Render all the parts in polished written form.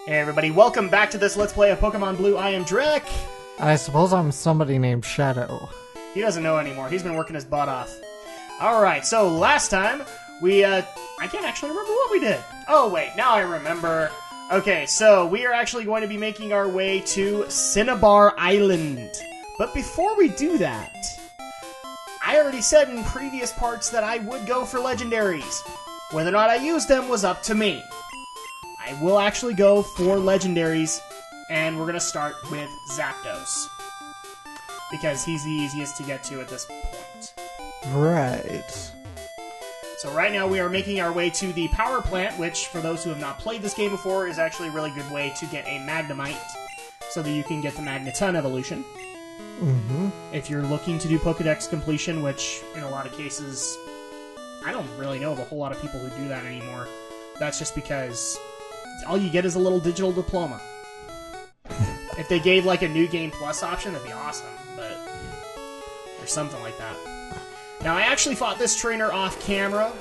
Hey everybody, welcome back to this Let's Play of Pokemon Blue. I am Drak. I suppose I'm somebody named Shadow. He doesn't know anymore. He's been working his butt off. Alright, so last time, I can't actually remember what we did. Oh wait, now I remember. Okay, so we are actually going to be making our way to Cinnabar Island. But before we do that, I already said in previous parts that I would go for legendaries. Whether or not I used them was up to me. I will actually go for legendaries, and we're going to start with Zapdos. Because he's the easiest to get to at this point. Right. So right now we are making our way to the power plant, which, for those who have not played this game before, is actually a really good way to get a Magnemite, so that you can get the Magneton evolution. Mm-hmm. If you're looking to do Pokedex completion, which, in a lot of cases, I don't really know of a whole lot of people who do that anymore. That's just because all you get is a little digital diploma. If they gave, like, a New Game Plus option, that'd be awesome, but... or something like that. Now, I actually fought this trainer off camera.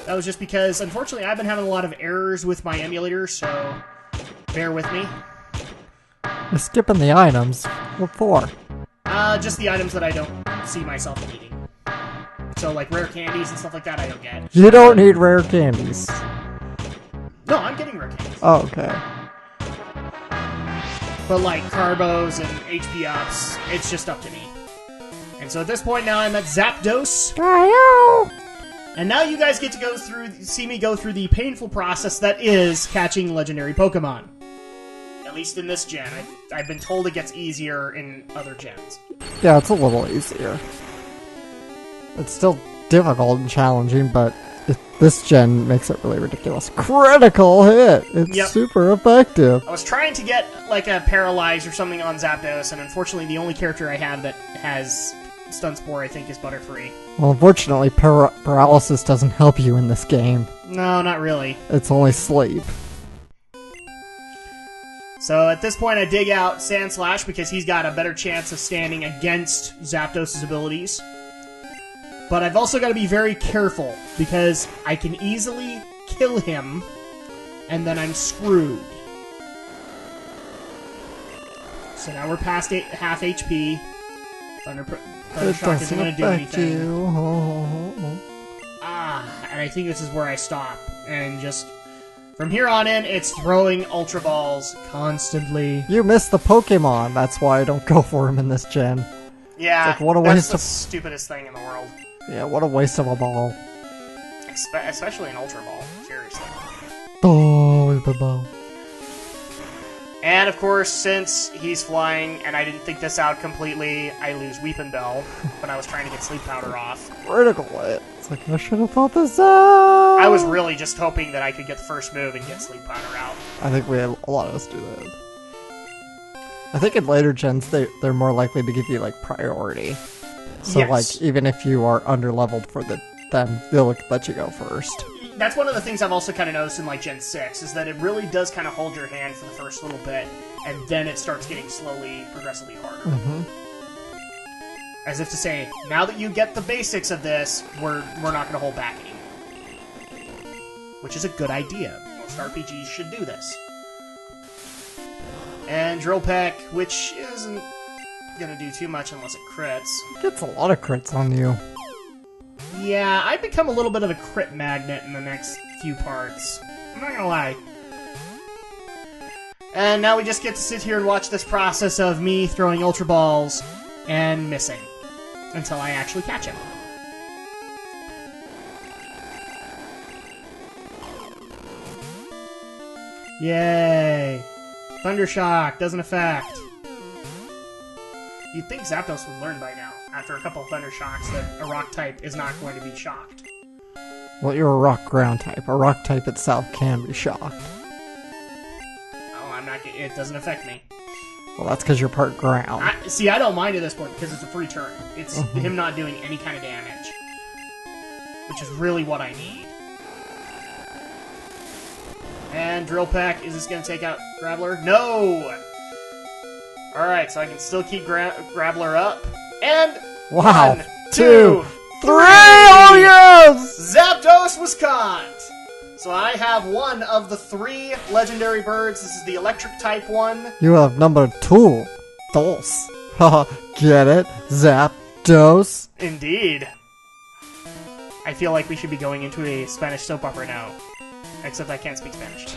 That was just because, unfortunately, I've been having a lot of errors with my emulator, so bear with me. You're skipping the items. What for? Just the items that I don't see myself needing. So, like, rare candies and stuff like that, I don't get. You don't need rare candies. No, I'm getting rare candies. Oh, okay. But, like, carbos and HP ups, it's just up to me. And so at this point now I'm at Zapdos. And now you guys get to see me go through the painful process that is catching legendary Pokemon. At least in this gen. I've been told it gets easier in other gens. Yeah, it's a little easier. It's still difficult and challenging, but this gen makes it really ridiculous. Critical hit! It's super effective. I was trying to get, like, a Paralyze or something on Zapdos, and unfortunately the only character I have that has Stun Spore, I think, is Butterfree. Well, unfortunately, paralysis doesn't help you in this game. No, not really. It's only sleep. So at this point I dig out Sandslash because he's got a better chance of standing against Zapdos' abilities. But I've also got to be very careful, because I can easily kill him, and then I'm screwed. So now we're past half HP. Thunder Shock isn't going to do anything. And I think this is where I stop. And just, from here on in, it's throwing Ultra Balls constantly. You missed the Pokemon, that's why I don't go for him in this gen. Yeah, like, what a that's waste the stupidest thing in the world. Yeah, what a waste of a ball. Especially an Ultra Ball, seriously. Oh, the ball. And of course, since he's flying, and I didn't think this out completely, I lose Weepin' Bell when I was trying to get Sleep Powder off. Critical hit. It's like, I should have thought this out! I was really just hoping that I could get the first move and get Sleep Powder out. I think a lot of us do that. I think in later gens, they're more likely to give you, like, priority. So, yes. Like, even if you are under-leveled for them, they'll let you go first. That's one of the things I've also kind of noticed in, like, Gen 6, is that it really does kind of hold your hand for the first little bit, and then it starts getting progressively harder. Mm-hmm. As if to say, now that you get the basics of this, we're not going to hold back anymore. Which is a good idea. Most RPGs should do this. And Drill Peck, which isn't gonna do too much unless it crits. It gets a lot of crits on you. Yeah, I've become a little bit of a crit magnet in the next few parts. I'm not gonna lie. And now we just get to sit here and watch this process of me throwing Ultra Balls and missing. Until I actually catch him. Yay! Thunder Shock doesn't affect. You'd think Zapdos would learn by now, after a couple of Thunder Shocks, that a Rock type is not going to be shocked. Well, you're a Rock Ground type. A Rock type itself can be shocked. Oh, I'm not. It doesn't affect me. Well, that's because you're part Ground. See, I don't mind at this point because it's a free turn. It's him not doing any kind of damage, which is really what I need. And Drill Peck, is this going to take out Graveler? No! Alright, so I can still keep Graveler up. And... Wow. 1, 2, 3! Oh, yes! Zapdos was caught! So I have one of the 3 legendary birds. This is the electric type one. You have number 2. Dos. Haha, get it? Zapdos. Indeed. I feel like we should be going into a Spanish soap opera now. Except I can't speak Spanish.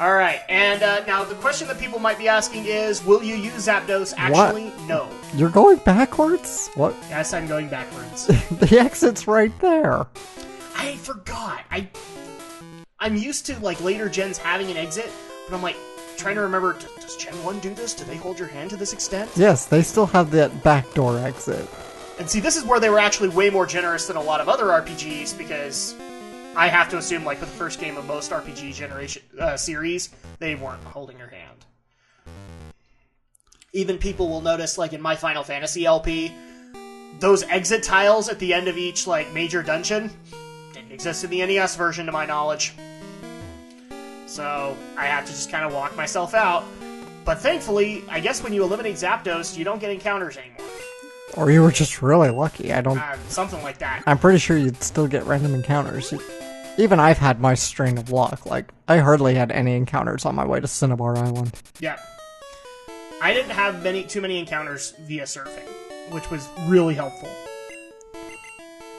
Alright, and now the question that people might be asking is, will you use Zapdos? Actually, What? no. You're going backwards? What? Yes, I'm going backwards. The exit's right there. I forgot. I'm used to, like, later gens having an exit, but I'm, like, trying to remember, does Gen 1 do this? Do they hold your hand to this extent? Yes, they still have that backdoor exit. And see, this is where they were actually way more generous than a lot of other RPGs, because I have to assume, like, with the first game of most RPG generation series, they weren't holding your hand. Even people will notice, like, in my Final Fantasy LP, those exit tiles at the end of each, like, major dungeon didn't exist in the NES version, to my knowledge. So, I have to just kind of walk myself out. But thankfully, I guess when you eliminate Zapdos, you don't get encounters anymore. Or you were just really lucky. Something like that. I'm pretty sure you'd still get random encounters. Even I've had my strain of luck. Like, I hardly had any encounters on my way to Cinnabar Island. Yeah. I didn't have too many encounters via surfing, which was really helpful.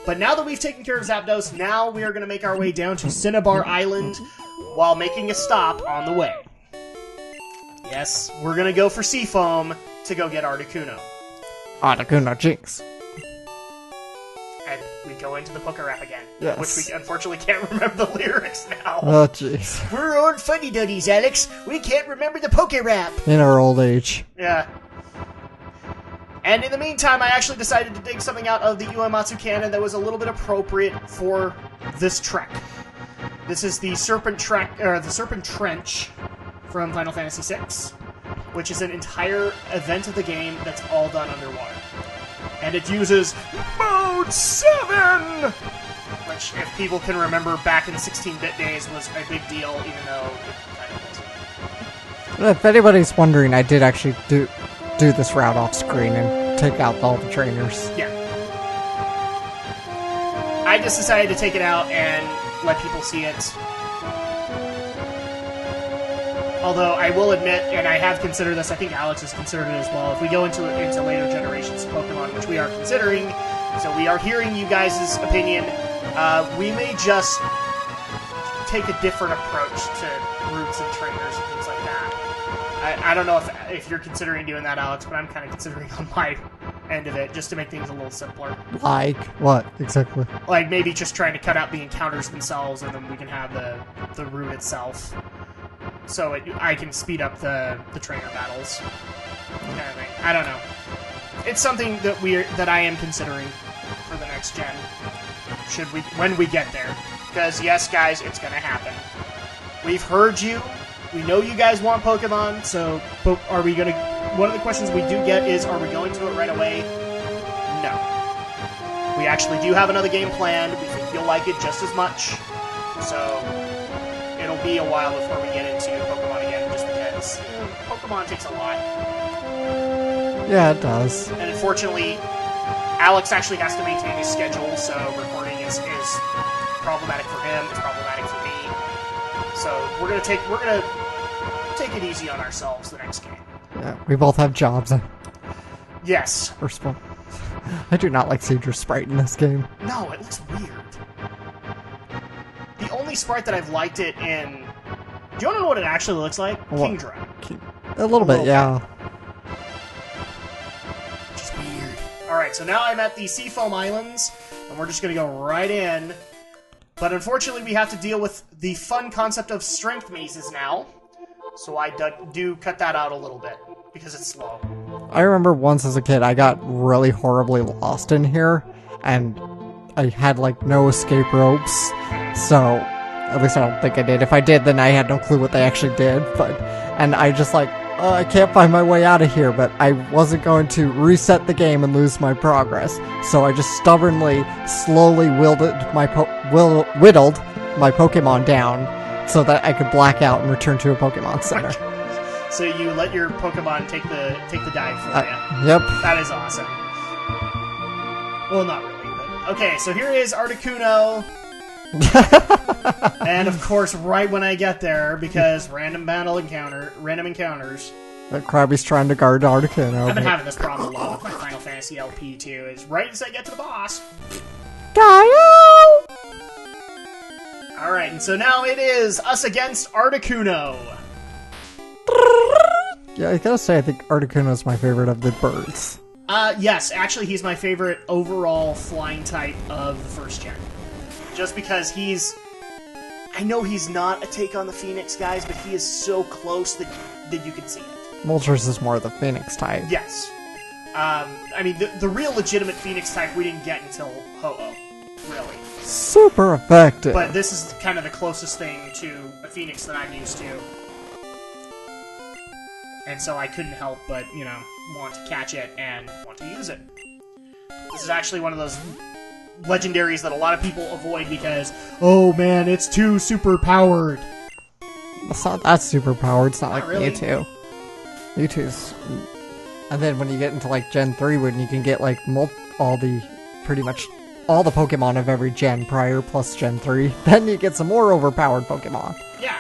But now that we've taken care of Zapdos, now we are going to make our way down to Cinnabar Island while making a stop on the way. Yes, we're going to go for Seafoam to go get Articuno. Articuno Jinx. And we go into the poker rap again. Yes. Which we unfortunately can't remember the lyrics now. Oh, jeez. We're old fuddy-duddies, Alex. We can't remember the poker rap. In our old age. Yeah. And in the meantime, I actually decided to dig something out of the Uematsu canon that was a little bit appropriate for this trek. This is the Serpent Trench from Final Fantasy VI, which is an entire event of the game that's all done underwater. And it uses Mode 7! Which, if people can remember, back in 16-bit days was a big deal, even though it kind of wasn't. If anybody's wondering, I did actually do this route off screen and take out all the trainers. Yeah. I just decided to take it out and let people see it. Although I will admit, and I have considered this, I think Alex has considered it as well, if we go into later generations of Pokemon, which we are considering, so we are hearing you guys' opinion, we may just take a different approach to routes and trainers and things like that. I don't know if you're considering doing that, Alex, but I'm kind of considering on my end of it, just to make things a little simpler. Like what, exactly? Like, maybe just trying to cut out the encounters themselves, and then we can have the route itself. So I can speed up the trainer battles, kind of thing. I don't know. It's something that I am considering for the next gen. When we get there, because yes, guys, it's gonna happen. We've heard you. We know you guys want Pokemon. So, but are we gonna? One of the questions we do get is, are we going to it right away? No. We actually do have another game planned. We think you'll like it just as much. So. It'll be a while before we get into Pokemon again, just because Pokemon takes a lot. Yeah, it does. And unfortunately, Alex actually has to maintain his schedule, so recording is problematic for him. It's problematic for me. So we're gonna take it easy on ourselves the next game. Yeah, we both have jobs. Yes. First of all, I do not like Cedra's sprite in this game. No, it looks weird. The only sprite that I've liked it in... Do you want to know what it actually looks like? What? Kingdra. A little bit, yeah. Just weird. Alright, so now I'm at the Seafoam Islands, and we're just going to go right in. But unfortunately, we have to deal with the fun concept of strength mazes now. So I do cut that out a little bit, because it's slow. I remember once as a kid, I got really horribly lost in here, and I had, like, no escape ropes. So, at least I don't think I did. If I did, then I had no clue what they actually did. And I just like, I can't find my way out of here, but I wasn't going to reset the game and lose my progress. So I just stubbornly, slowly whittled my Pokemon down so that I could black out and return to a Pokemon Center. So you let your Pokemon take the dive for you. Yep. That is awesome. Well, not really, but... Okay, so here is Articuno. And of course, right when I get there, because random encounters. That Krabby's trying to guard Articuno. I've been having this problem a lot with my Final Fantasy LP too. Is right as I get to the boss. Gaio! Alright, and so now it is us against Articuno. Yeah, I gotta say, I think Articuno's my favorite of the birds. Yes, actually he's my favorite overall flying type of the first gen. Just because I know he's not a take on the Phoenix guys, but he is so close that you can see it. Moltres is more the Phoenix type. Yes. I mean, the real legitimate Phoenix type we didn't get until Ho-Oh, really. Super effective. But this is kind of the closest thing to a Phoenix that I'm used to. And so I couldn't help but, want to catch it and want to use it. This is actually one of those legendaries that a lot of people avoid because, oh man, it's too super powered. It's not that super powered. It's not like really. Mewtwo. Mewtwo's... And then when you get into like Gen 3, when you can get like pretty much all the Pokemon of every gen prior plus Gen 3, then you get some more overpowered Pokemon. Yeah,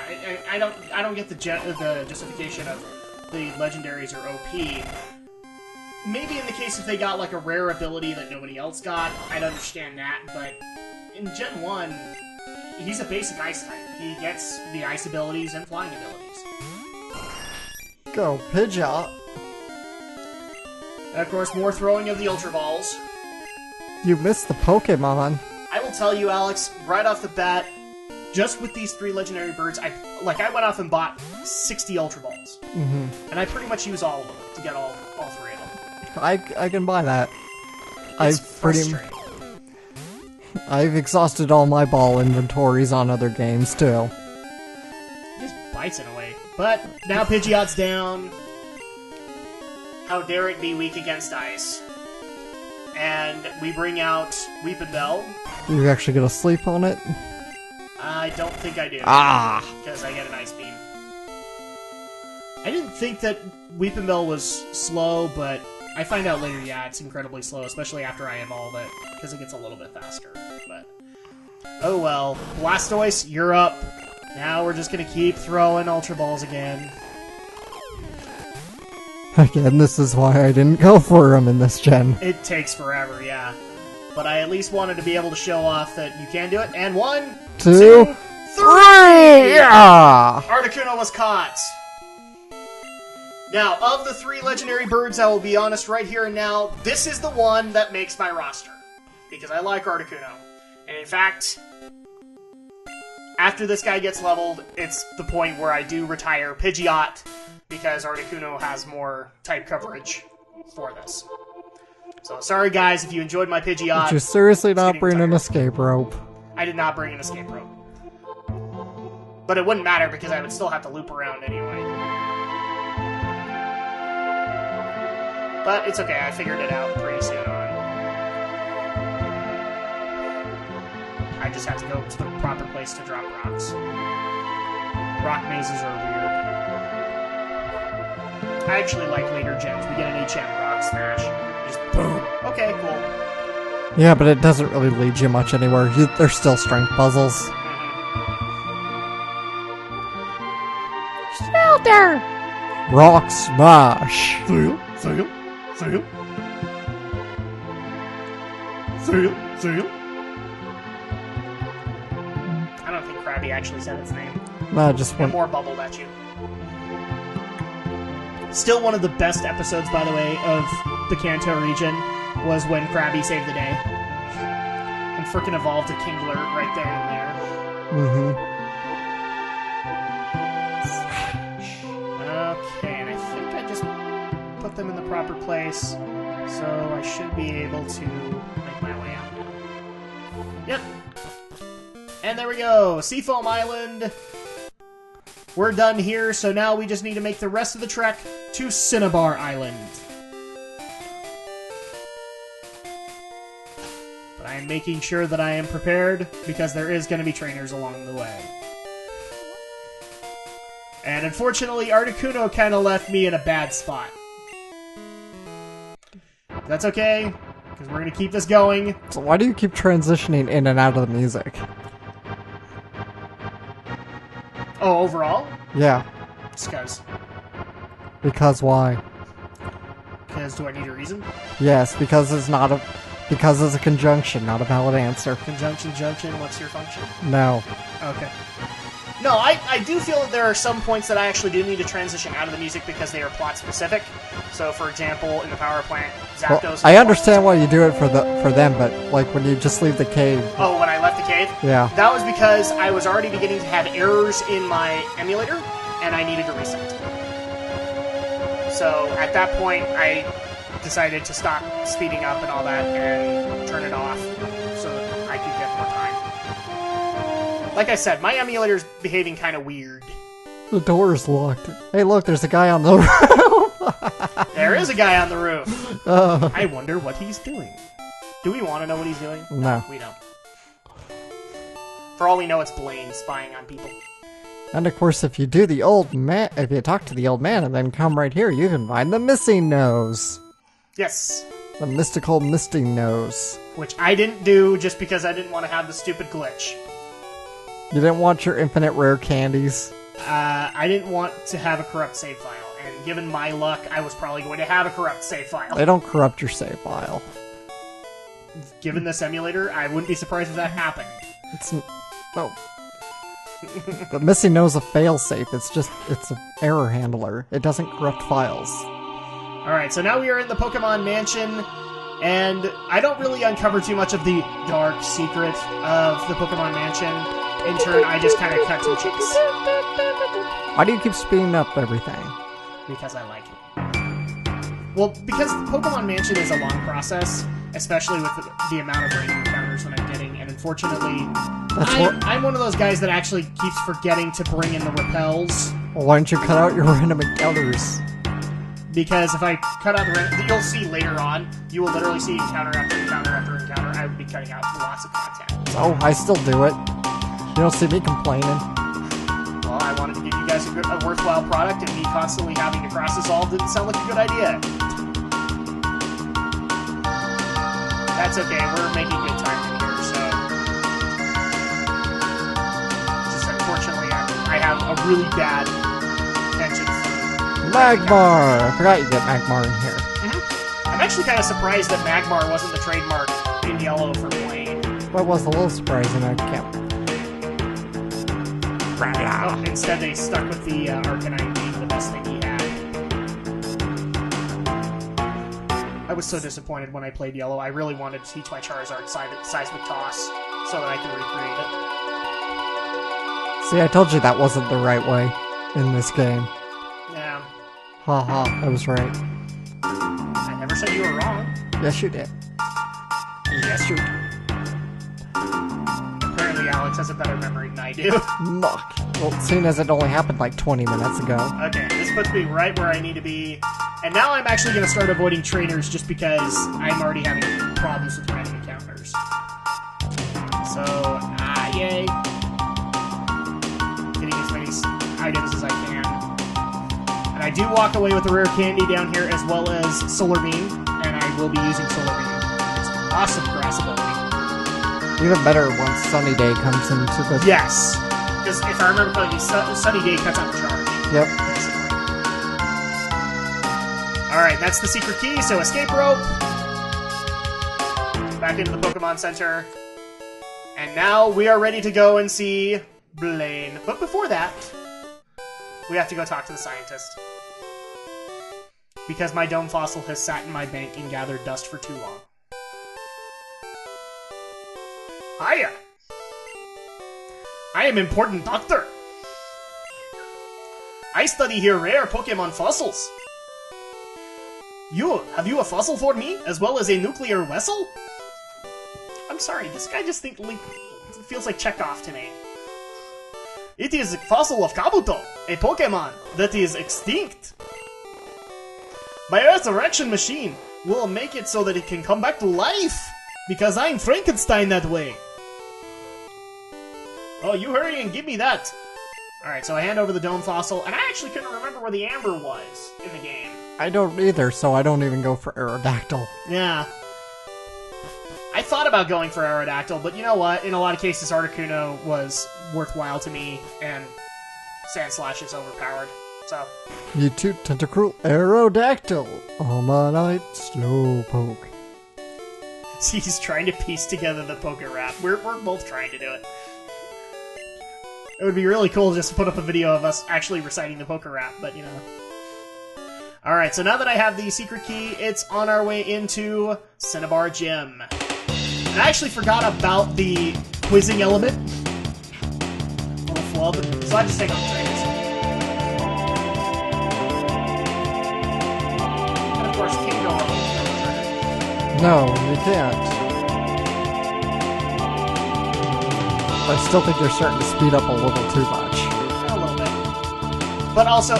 I don't get the justification of the legendaries are OP. Maybe in the case if they got like a rare ability that nobody else got, I'd understand that, but in Gen 1, he's a basic ice type. He gets the ice abilities and flying abilities. Go, Pidgeot. And of course, more throwing of the Ultra Balls. You missed the Pokemon. I will tell you, Alex, right off the bat, just with these 3 legendary birds, I went off and bought 60 Ultra Balls. Mm-hmm. And I pretty much use all of them to get all 3 of them. I can buy that. It's frustrating. I've exhausted all my ball inventories on other games, too. He just bites it away. But now Pidgeot's down. How dare it be weak against ice. And we bring out Weepinbell. You actually gonna sleep on it? I don't think I do. Ah! Because I get an Ice Beam. I didn't think that Weepinbell was slow, but I find out later, yeah, it's incredibly slow, especially after I evolve it, because it gets a little bit faster. But oh well. Blastoise, you're up. Now we're just gonna keep throwing Ultra Balls again. Again, this is why I didn't go for him in this gen. It takes forever, yeah. But I at least wanted to be able to show off that you can do it. And 1, 2, 3! Yeah! Articuno was caught. Now, of the 3 legendary birds, I will be honest right here and now, this is the one that makes my roster. Because I like Articuno. And in fact, after this guy gets leveled, it's the point where I do retire Pidgeot, because Articuno has more type coverage for this. So, sorry guys if you enjoyed my Pidgeot. Did you seriously not bring an escape rope? I did not bring an escape rope. But it wouldn't matter because I would still have to loop around anyway. But it's okay, I figured it out pretty soon on. I just have to go to the proper place to drop rocks. Rock mazes are weird. I actually like later gens. We get an HM rock smash. Just boom. Okay, cool. Yeah, but it doesn't really lead you much anywhere. They're still strength puzzles. Shelter! Rock smash! See you. I don't think Krabby actually said its name. No, just one. More bubbled at you. Still one of the best episodes, by the way, of the Kanto region was when Krabby saved the day. And frickin' evolved a Kingler right there and there. Okay, and I think I just put them in the proper place, so I should be able to make my way out now. Yep. And there we go! Seafoam Island! We're done here, so now we just need to make the rest of the trek to Cinnabar Island. But I am making sure that I am prepared, because there is going to be trainers along the way. And unfortunately, Articuno kind of left me in a bad spot. That's okay, because we're going to keep this going. So why do you keep transitioning in and out of the music? Oh, overall? Yeah. Just Because why? because do I need a reason? Yes, because it's not a... Because it's a conjunction, not a valid answer. Conjunction, junction, what's your function? No. Okay. No, I do feel that there are some points that I actually do need to transition out of the music because they are plot specific. So, for example, in the power plant, Zapdos... Well, I understand why you do it for them, but, like, when you just leave the cave... Oh, when I left the cave? Yeah. That was because I was already beginning to have errors in my emulator, and I needed to reset. So, at that point, I decided to stop speeding up and all that and turn it off so that I could get more time. Like I said, my emulator's behaving kind of weird. The door's locked. Hey, look, there's a guy on the roof. There is a guy on the roof. I wonder what he's doing. Do we want to know what he's doing? No. We don't. For all we know, it's Blaine spying on people. And of course, if you talk to the old man and then come right here, you can find the missing nose. Yes. The mystical misting nose. Which I didn't do just because I didn't want to have the stupid glitch. You didn't want your infinite rare candies? I didn't want to have a corrupt save file. And given my luck, I was probably going to have a corrupt save file. They don't corrupt your save file. Given this emulator, I wouldn't be surprised if that happened. No. The missing nose is a failsafe. It's an error handler. It doesn't corrupt files. Alright, so now we are in the Pokemon Mansion, and I don't really uncover too much of the dark secret of the Pokemon Mansion. In turn, I just kind of cut some cheeks. Why do you keep speeding up everything? Because I like it. Well, because the Pokemon Mansion is a long process, especially with the amount of random encounters that I'm getting, and unfortunately, I'm one of those guys that actually keeps forgetting to bring in the repels. Well, why don't you cut out your random encounters? Because if I cut out the random... You'll see later on, you will literally see encounter after encounter after encounter. I would be cutting out lots of content. Oh, I still do it. You don't see me complaining. Well, I wanted to give you guys a worthwhile product, and me constantly having to cross this all didn't sound like a good idea. That's okay, we're making good time in here, so... Just unfortunately, I have a really bad penchant for... Magmar! I forgot you get Magmar in here. Mm-hmm. I'm actually kind of surprised that Magmar wasn't the trademark in yellow for Blaine. Well, it was a little surprising, I can't... Oh, instead they stuck with the Arcanine being the best thing he had. I was so disappointed when I played Yellow. I really wanted to teach my Charizard Seismic Toss so that I could recreate it. See, I told you that wasn't the right way in this game. Yeah. Haha, I was right. I never said you were wrong. Yes, you did. Yes, you did. Apparently Alex has a better memory than I do. Muck. Well, seeing as it only happened like 20 minutes ago. Okay, this puts me right where I need to be. And now I'm actually going to start avoiding trainers just because I'm already having problems with random encounters. So, yay. Getting as many items as I can. And I do walk away with a rare candy down here as well as Solar Beam, and I will be using Solar Beam. It's awesome grass ability. Even better once Sunny Day comes into the... Yes! Because if I remember correctly, Sunny Day cuts out the charge. Yep. Alright, that's the secret key, so escape rope. Back into the Pokemon Center. And now we are ready to go and see Blaine. But before that, we have to go talk to the scientist. Because my dome fossil has sat in my bank and gathered dust for too long. Hiya! I am important doctor. I study here rare Pokemon fossils. Have you a fossil for me, as well as a nuclear vessel? I'm sorry, this guy just feels like Chekhov to me. It is a fossil of Kabuto, a Pokemon that is extinct. My resurrection machine will make it so that it can come back to life, because I'm Frankenstein that way. Oh, you hurry and give me that. Alright, so I hand over the dome fossil, and I actually couldn't remember where the amber was in the game. I don't either, so I don't even go for Aerodactyl. Yeah. I thought about going for Aerodactyl, but you know what? In a lot of cases, Articuno was worthwhile to me, and Sandslash is overpowered. So, Mewtwo, Tentacruel, Aerodactyl, Almanite, Slowpoke. see, he's trying to piece together the Poke Rap. We're both trying to do it. It would be really cool just to put up a video of us actually reciting the Poke Rap, but you know. Alright, so now that I have the secret key, it's on our way into Cinnabar Gym. And I actually forgot about the quizzing element. Little flub. So I just take off the trainers. And of course, can't go wrong with No, you can't. I still think you're starting to speed up a little too much. a little bit. But also,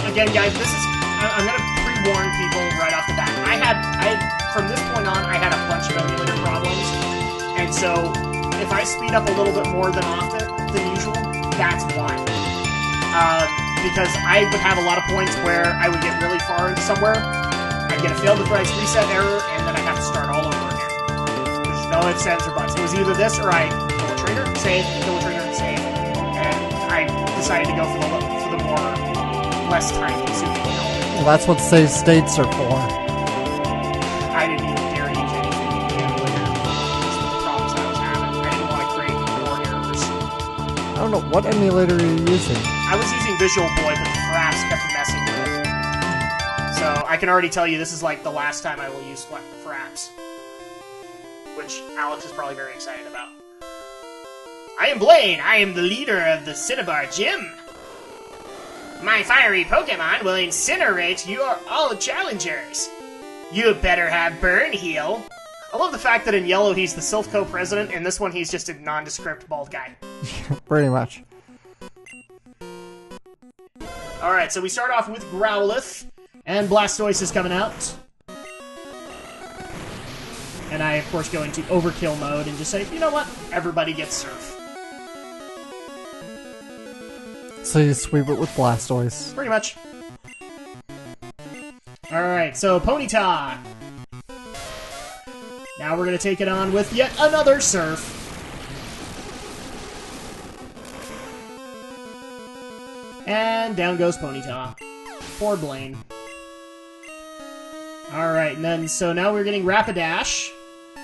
again, guys, this is... I'm going to pre-warn people right off the bat. From this point on, I had a bunch of emulator problems. And so, if I speed up a little bit more than usual, that's why. Because I would have a lot of points where I would get really far into somewhere, I'd get a failed device reset error, and then I have to start all over again. There's no ifs, ands, or buts. It was either this or I kill a trainer, save, kill a trainer, save. And I decided to go for the more less time-consuming kill. Well, that's what save states are for. I didn't even dare use anything in the emulator. These were the problems I was having. I didn't want to create more errors. I don't know, what emulator are you using? I was using Visual Boy, but the fraps kept messing with it. So I can already tell you this is like the last time I will use fraps. Which Alex is probably very excited about. I am Blaine. I am the leader of the Cinnabar Gym. My fiery Pokemon will incinerate all challengers. You better have Burn Heal. I love the fact that in yellow he's the Silph Co-president, and this one he's just a nondescript bald guy. Pretty much. Alright, so we start off with Growlithe, and Blastoise is coming out. And I, of course, go into overkill mode and just say, you know what? Everybody gets Surf. So you sweep it with Blastoise. Pretty much. Alright, so Ponyta. Now we're going to take it on with yet another Surf. And down goes Ponyta. Poor Blaine. Alright, and then, so now we're getting Rapidash.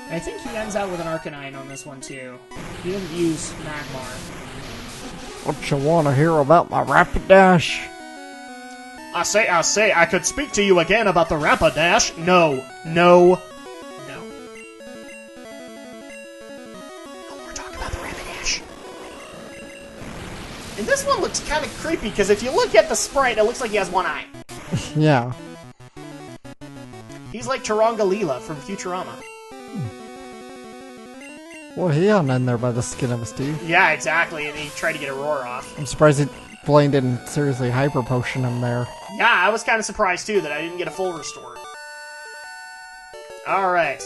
I think he ends out with an Arcanine on this one, too. He didn't use Magmar. What you want to hear about my Rapidash? I say, I could speak to you again about the Rapidash. No. No more talk about the Rapidash. And this one looks kind of creepy, because if you look at the sprite, it looks like he has one eye. Yeah. He's like Tarangalila from Futurama. Well, he hung in there by the skin of his teeth. Yeah, exactly, and he tried to get a roar off. I'm surprised Blaine didn't seriously hyper potion him there. Yeah, I was kind of surprised too that I didn't get a full restore. Alright.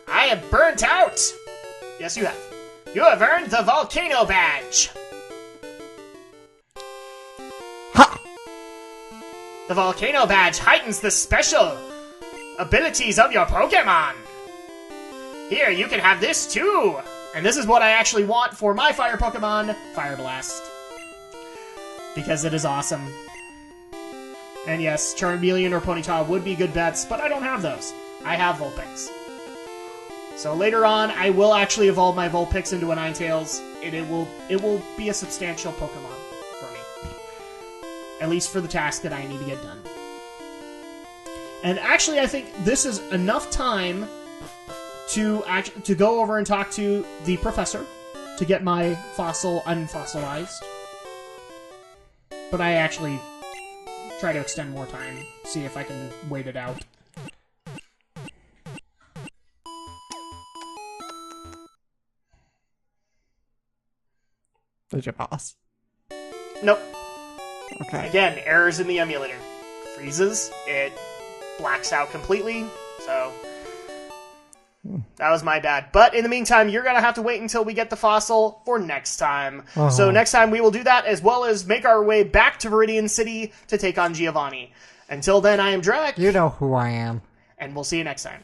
I have burnt out! Yes, you have. You have earned the Volcano Badge! Ha! The Volcano Badge heightens the special abilities of your Pokemon! Here, you can have this too! And this is what I actually want for my fire Pokemon, Fire Blast. Because it is awesome. And yes, Charmeleon or Ponyta would be good bets, but I don't have those. I have Vulpix. So later on, I will actually evolve my Vulpix into a Ninetales, and it will be a substantial Pokemon for me. At least for the task that I need to get done. And actually, I think this is enough time to go over and talk to the professor to get my fossil unfossilized. But I actually try to extend more time, see if I can wait it out. Did you pause? Nope. Okay. Again, errors in the emulator. Freezes, it blacks out completely, so that was my bad. But in the meantime, you're going to have to wait until we get the fossil for next time. So next time we will do that, as well as make our way back to Viridian City to take on Giovanni. Until then, I am Drak. You know who I am. And we'll see you next time.